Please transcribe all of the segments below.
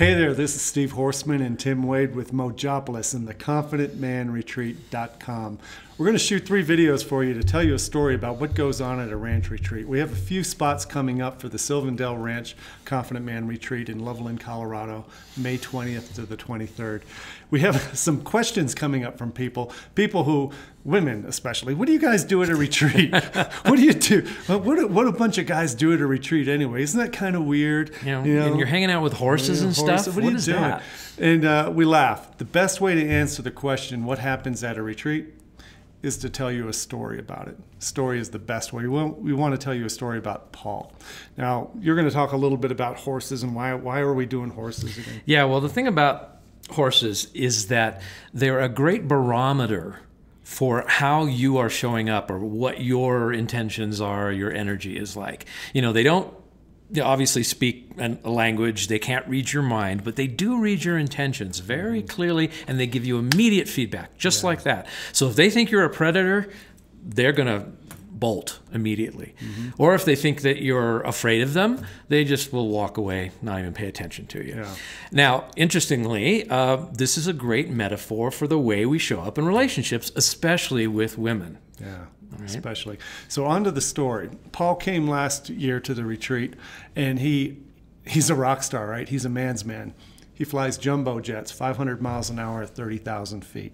Hey there, this is Steve Horseman and Tim Wade with Mojopolis and theconfidentmanretreat.com. We're going to shoot 3 videos for you to tell you a story about what goes on at a ranch retreat. We have a few spots coming up for the Sylvandale Ranch Confident Man Retreat in Loveland, Colorado, May 20th to the 23rd. We have some questions coming up from people who, women especially, what do you guys do at a retreat? What do you do? What a bunch of guys do at a retreat anyway? Isn't that kind of weird? And you're hanging out with horses and stuff? What are you doing? That? And we laugh. The best way to answer the question, what happens at a retreat, is to tell you a story about it. Story is the best way. We want to tell you a story about Paul. Now, you're going to talk a little bit about horses and why are we doing horses again? Yeah, well, the thing about horses is that they're a great barometer for how you are showing up or what your intentions are, your energy is like. You know, they don't obviously speak a language, they can't read your mind, but they do read your intentions very clearly, and they give you immediate feedback, just like that. So if they think you're a predator, they're going to bolt immediately. Or if they think that you're afraid of them, they just will walk away, not even pay attention to you. Now, interestingly, this is a great metaphor for the way we show up in relationships, especially with women. Especially. So on to the story. Paul came last year to the retreat, and he's a rock star, right? He's a man's man. He flies jumbo jets, 500 miles an hour at 30,000 feet.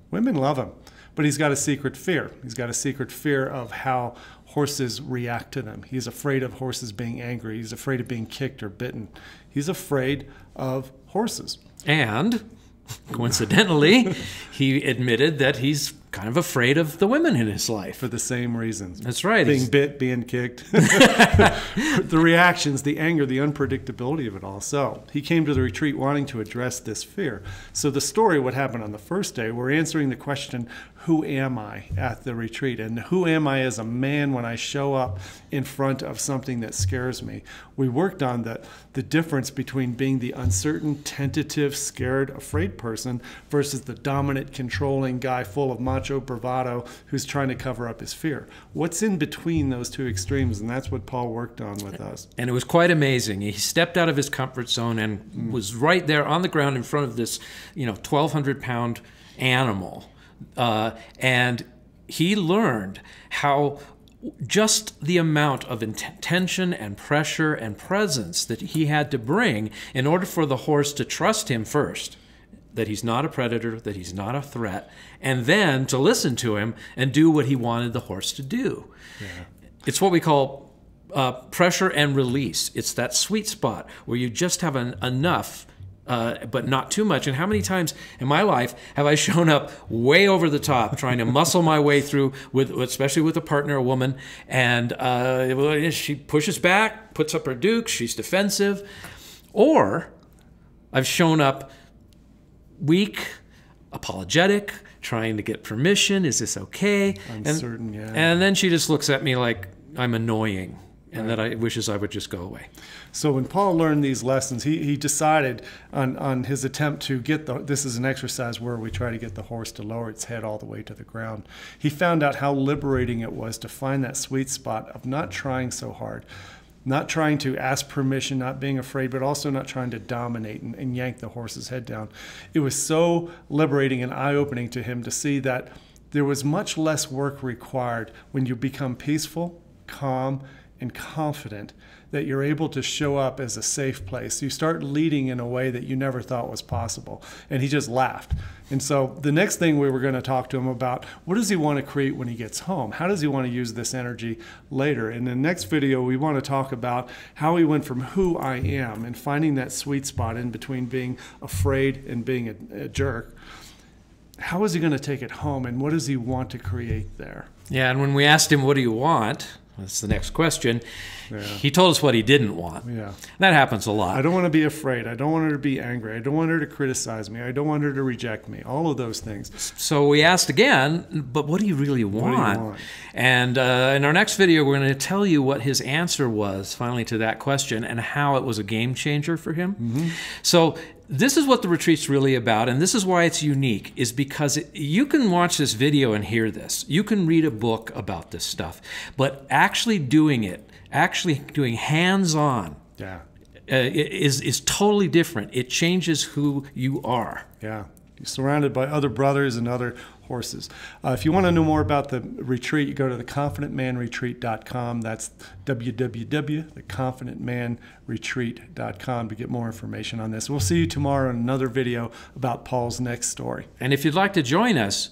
Women love him, but he's got a secret fear. He's got a secret fear of how horses react to them. He's afraid of horses being angry. He's afraid of being kicked or bitten. He's afraid of horses. And coincidentally, he admitted that he's kind of afraid of the women in his life. For the same reasons. That's right. Being bit, being kicked. The reactions, the anger, the unpredictability of it all. So he came to the retreat wanting to address this fear. So the story, what happened on the first day, we're answering the question, who am I at the retreat? And who am I as a man when I show up in front of something that scares me? We worked on the difference between being the uncertain, tentative, scared, afraid person versus the dominant, controlling guy full of macho bravado who's trying to cover up his fear. What's in between those two extremes? And that's what Paul worked on with us. And it was quite amazing. He stepped out of his comfort zone and was right there on the ground in front of this, 1,200-pound animal. And he learned how just the amount of tension and pressure and presence that he had to bring in order for the horse to trust him first, that he's not a predator, that he's not a threat, and then to listen to him and do what he wanted the horse to do. It's what we call pressure and release. It's that sweet spot where you just have enough but not too much. And how many times in my life have I shown up way over the top, trying to muscle my way through, especially with a partner, a woman, and she pushes back, puts up her dukes, she's defensive. Or I've shown up weak, apologetic, trying to get permission. Is this okay? Uncertain, and then she just looks at me like I'm annoying. And that I wishes I would just go away. So when Paul learned these lessons, he decided on his attempt to this is an exercise where we try to get the horse to lower its head all the way to the ground. He found out how liberating it was to find that sweet spot of not trying so hard, not trying to ask permission, not being afraid, but also not trying to dominate and yank the horse's head down. It was so liberating and eye-opening to him to see that there was much less work required when you become peaceful, calm, and confident, that you're able to show up as a safe place. You start leading in a way that you never thought was possible. And he just laughed. And so the next thing we were going to talk to him about, what does he want to create when he gets home? How does he want to use this energy later? In the next video, we want to talk about how he went from who I am and finding that sweet spot in between being afraid and being a jerk. How is he going to take it home, and what does he want to create there? Yeah, and when we asked him, what do you want? That's the next question. He told us what he didn't want. That happens a lot. I don't want to be afraid. I don't want her to be angry. I don't want her to criticize me. I don't want her to reject me. All of those things. So we asked again, but what do you really want? What do you want? And in our next video, we're going to tell you what his answer was finally to that question and how it was a game changer for him. So this is what the retreat's really about, and this is why it's unique, is because you can watch this video and hear this. You can read a book about this stuff, but actually doing it, actually doing hands-on, is totally different. It changes who you are. Yeah. You're surrounded by other brothers and other horses. If you want to know more about the retreat, you go to theconfidentmanretreat.com. That's www.theconfidentmanretreat.com to get more information on this. We'll see you tomorrow in another video about Paul's next story. And if you'd like to join us,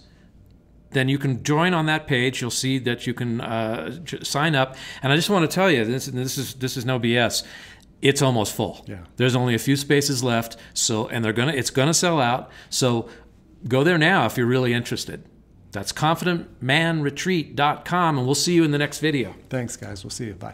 then you can join on that page. You'll see that you can sign up. And I just want to tell you, this is no BS. It's almost full. Yeah. There's only a few spaces left, and it's gonna sell out. So go there now if you're really interested. That's confidentmanretreat.com, and we'll see you in the next video. Thanks, guys. We'll see you. Bye.